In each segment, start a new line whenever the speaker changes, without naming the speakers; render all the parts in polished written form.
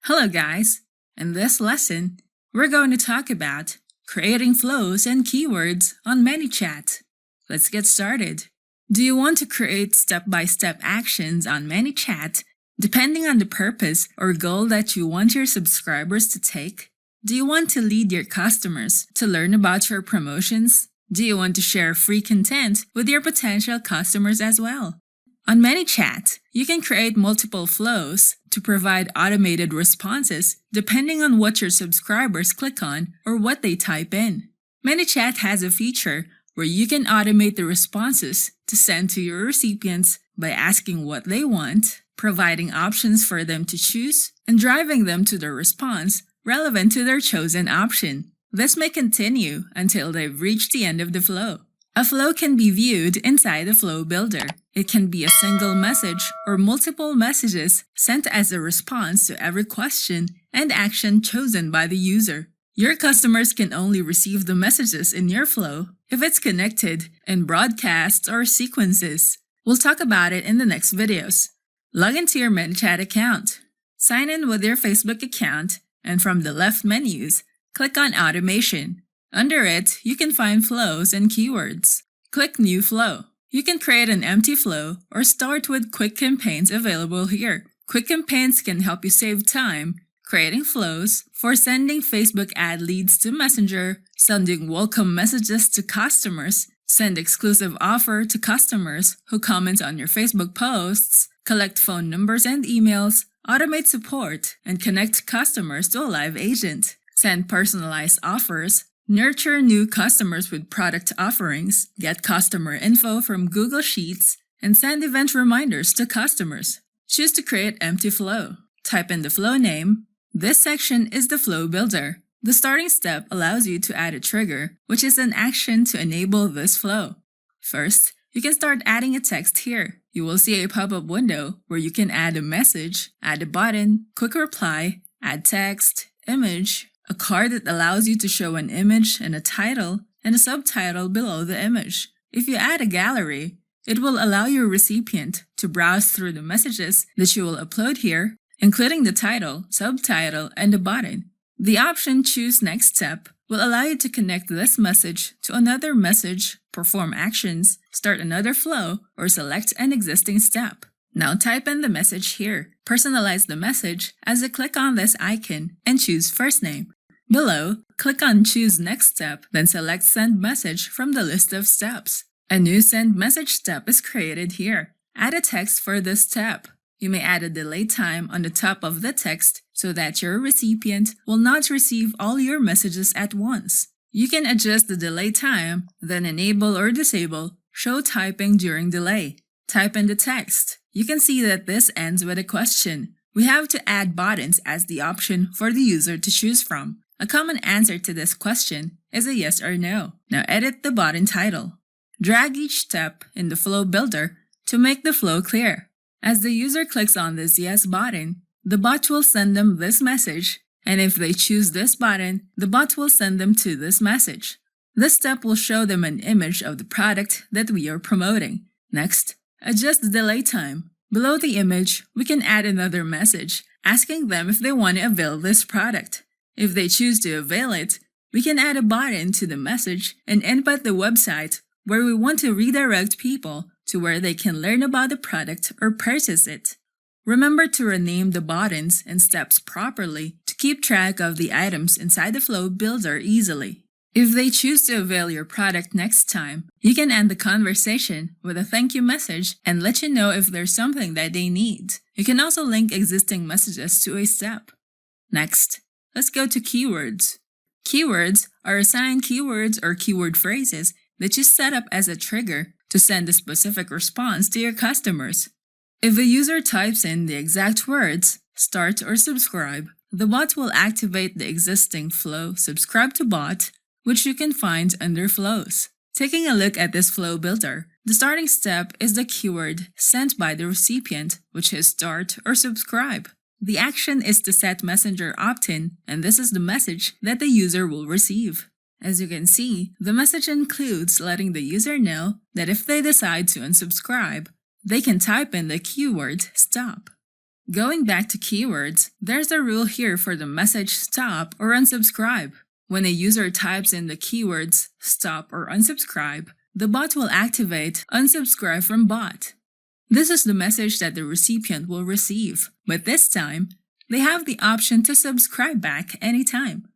Hello guys! In this lesson, we're going to talk about creating flows and keywords on Manychat. Let's get started. Do you want to create step-by-step actions on Manychat depending on the purpose or goal that you want your subscribers to take? Do you want to lead your customers to learn about your promotions? Do you want to share free content with your potential customers as well? On Manychat, you can create multiple flows to provide automated responses depending on what your subscribers click on or what they type in. Manychat has a feature where you can automate the responses to send to your recipients by asking what they want, providing options for them to choose, and driving them to the response relevant to their chosen option. This may continue until they've reached the end of the flow. A flow can be viewed inside the flow builder. It can be a single message or multiple messages sent as a response to every question and action chosen by the user. Your customers can only receive the messages in your flow if it's connected in broadcasts or sequences. We'll talk about it in the next videos. Log into your Manychat account. Sign in with your Facebook account, and from the left menus, click on Automation. Under it, you can find flows and keywords. Click New Flow. You can create an empty flow or start with quick campaigns available here. Quick campaigns can help you save time creating flows for sending Facebook ad leads to Messenger, sending welcome messages to customers, send exclusive offer to customers who comment on your Facebook posts, collect phone numbers and emails, automate support, and connect customers to a live agent, send personalized offers, nurture new customers with product offerings, get customer info from Google Sheets, and send event reminders to customers. Choose to create empty flow. Type in the flow name. This section is the flow builder. The starting step allows you to add a trigger, which is an action to enable this flow. First, you can start adding a text here. You will see a pop-up window where you can add a message, add a button, quick reply, add text, image, a card that allows you to show an image and a title, and a subtitle below the image. If you add a gallery, it will allow your recipient to browse through the messages that you will upload here, including the title, subtitle, and a button. The option Choose Next Step will allow you to connect this message to another message, perform actions, start another flow, or select an existing step. Now type in the message here. Personalize the message as you click on this icon and choose first name. Below, click on Choose Next Step, then select Send Message from the list of steps. A new Send Message step is created here. Add a text for this step. You may add a delay time on the top of the text so that your recipient will not receive all your messages at once. You can adjust the delay time, then enable or disable Show Typing During Delay. Type in the text. You can see that this ends with a question. We have to add buttons as the option for the user to choose from. A common answer to this question is a yes or no. Now edit the button title. Drag each step in the flow builder to make the flow clear. As the user clicks on this yes button, the bot will send them this message, and if they choose this button, the bot will send them to this message. This step will show them an image of the product that we are promoting. Next, adjust the delay time. Below the image, we can add another message, asking them if they want to avail this product. If they choose to avail it, we can add a button to the message and input the website where we want to redirect people to where they can learn about the product or purchase it. Remember to rename the buttons and steps properly to keep track of the items inside the flow builder easily. If they choose to avail your product next time, you can end the conversation with a thank you message and let you know if there's something that they need. You can also link existing messages to a step. Next, let's go to keywords. Keywords are assigned keywords or keyword phrases that you set up as a trigger to send a specific response to your customers. If a user types in the exact words, start or subscribe, the bot will activate the existing flow Subscribe to Bot, which you can find under Flows. Taking a look at this flow builder, the starting step is the keyword sent by the recipient, which is start or subscribe. The action is to set Messenger opt-in, and this is the message that the user will receive. As you can see, the message includes letting the user know that if they decide to unsubscribe, they can type in the keyword stop. Going back to keywords, there's a rule here for the message stop or unsubscribe. When a user types in the keywords stop or unsubscribe, the bot will activate unsubscribe from bot. This is the message that the recipient will receive, but this time, they have the option to subscribe back anytime.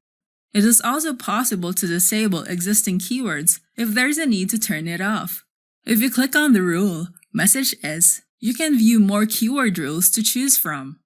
It is also possible to disable existing keywords if there's a need to turn it off. If you click on the rule, message is, you can view more keyword rules to choose from.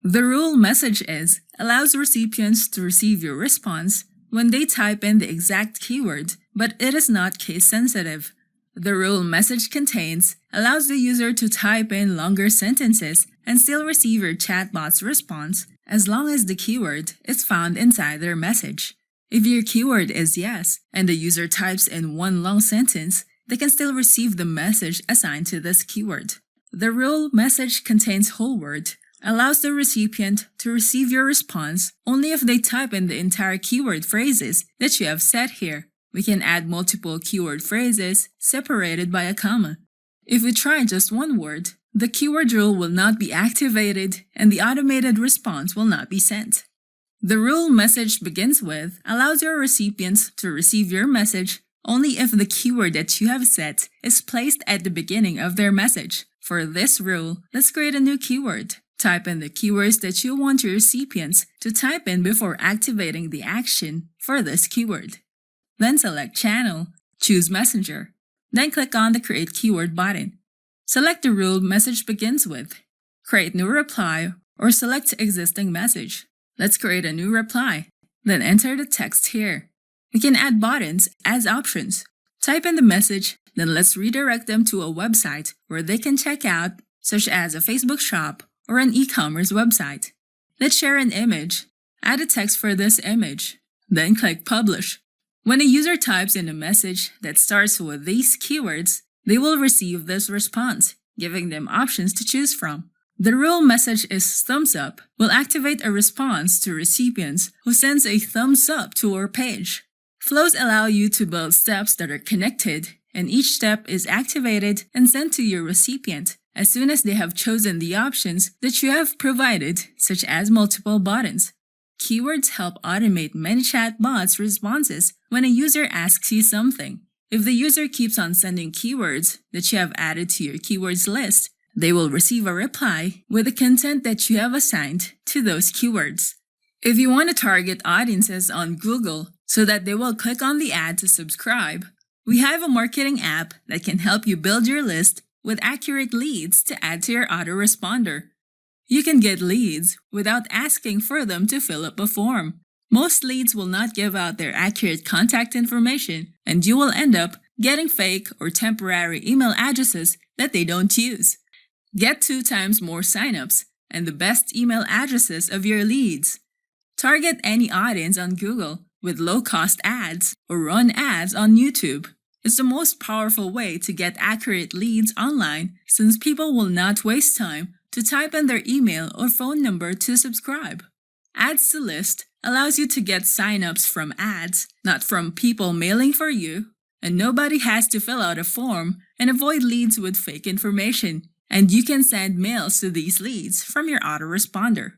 The rule message is allows recipients to receive your response when they type in the exact keyword, but it is not case sensitive. The rule message contains allows the user to type in longer sentences and still receive your chatbot's response as long as the keyword is found inside their message. If your keyword is yes and the user types in one long sentence, they can still receive the message assigned to this keyword. The rule message contains whole word, allows the recipient to receive your response only if they type in the entire keyword phrases that you have set here. We can add multiple keyword phrases separated by a comma. If we try just one word, the keyword rule will not be activated and the automated response will not be sent. The rule message begins with allows your recipients to receive your message only if the keyword that you have set is placed at the beginning of their message. For this rule, let's create a new keyword. Type in the keywords that you want your recipients to type in before activating the action for this keyword. Then select Channel, choose Messenger. Then click on the Create Keyword button. Select the rule message begins with, create new reply, or select existing message. Let's create a new reply. Then enter the text here. We can add buttons as options. Type in the message, then let's redirect them to a website where they can check out, such as a Facebook shop or an e-commerce website. Let's share an image. Add a text for this image. Then click Publish. When a user types in a message that starts with these keywords, they will receive this response, giving them options to choose from. The rule message is thumbs up will activate a response to recipients who sends a thumbs up to our page. Flows allow you to build steps that are connected, and each step is activated and sent to your recipient as soon as they have chosen the options that you have provided, such as multiple buttons. Keywords help automate Manychat bots' responses when a user asks you something. If the user keeps on sending keywords that you have added to your keywords list, they will receive a reply with the content that you have assigned to those keywords. If you want to target audiences on Google so that they will click on the ad to subscribe, we have a marketing app that can help you build your list with accurate leads to add to your autoresponder. You can get leads without asking for them to fill up a form. Most leads will not give out their accurate contact information, and you will end up getting fake or temporary email addresses that they don't use. Get 2 times more signups and the best email addresses of your leads. Target any audience on Google with low-cost ads or run ads on YouTube. It's the most powerful way to get accurate leads online since people will not waste time to type in their email or phone number to subscribe. Ads to List allows you to get signups from ads, not from people mailing for you, and nobody has to fill out a form and avoid leads with fake information, and you can send mails to these leads from your autoresponder.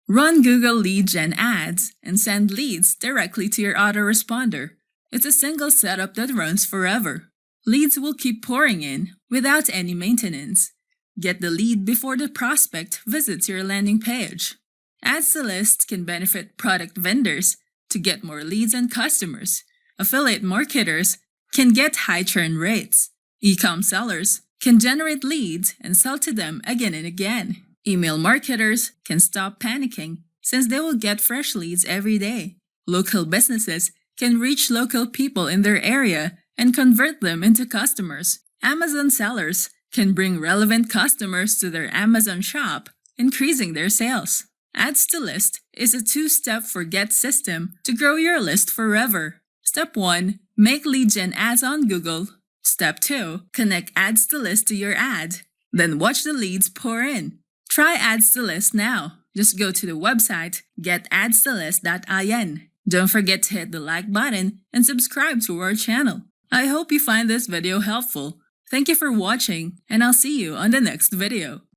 Run Google Lead Gen ads and send leads directly to your autoresponder. It's a single setup that runs forever. Leads will keep pouring in without any maintenance. Get the lead before the prospect visits your landing page. Ads to List can benefit product vendors to get more leads and customers. Affiliate marketers can get high churn rates. E-com sellers can generate leads and sell to them again and again. Email marketers can stop panicking since they will get fresh leads every day. Local businesses can reach local people in their area and convert them into customers. Amazon sellers can bring relevant customers to their Amazon shop, increasing their sales. Ads to List is a 2-step forget system to grow your list forever. Step 1. Make lead gen ads on Google. Step 2. Connect Ads to List to your ad. Then watch the leads pour in. Try Ads to List now. Just go to the website getadstolist.in. Don't forget to hit the like button and subscribe to our channel. I hope you find this video helpful. Thank you for watching, and I'll see you on the next video.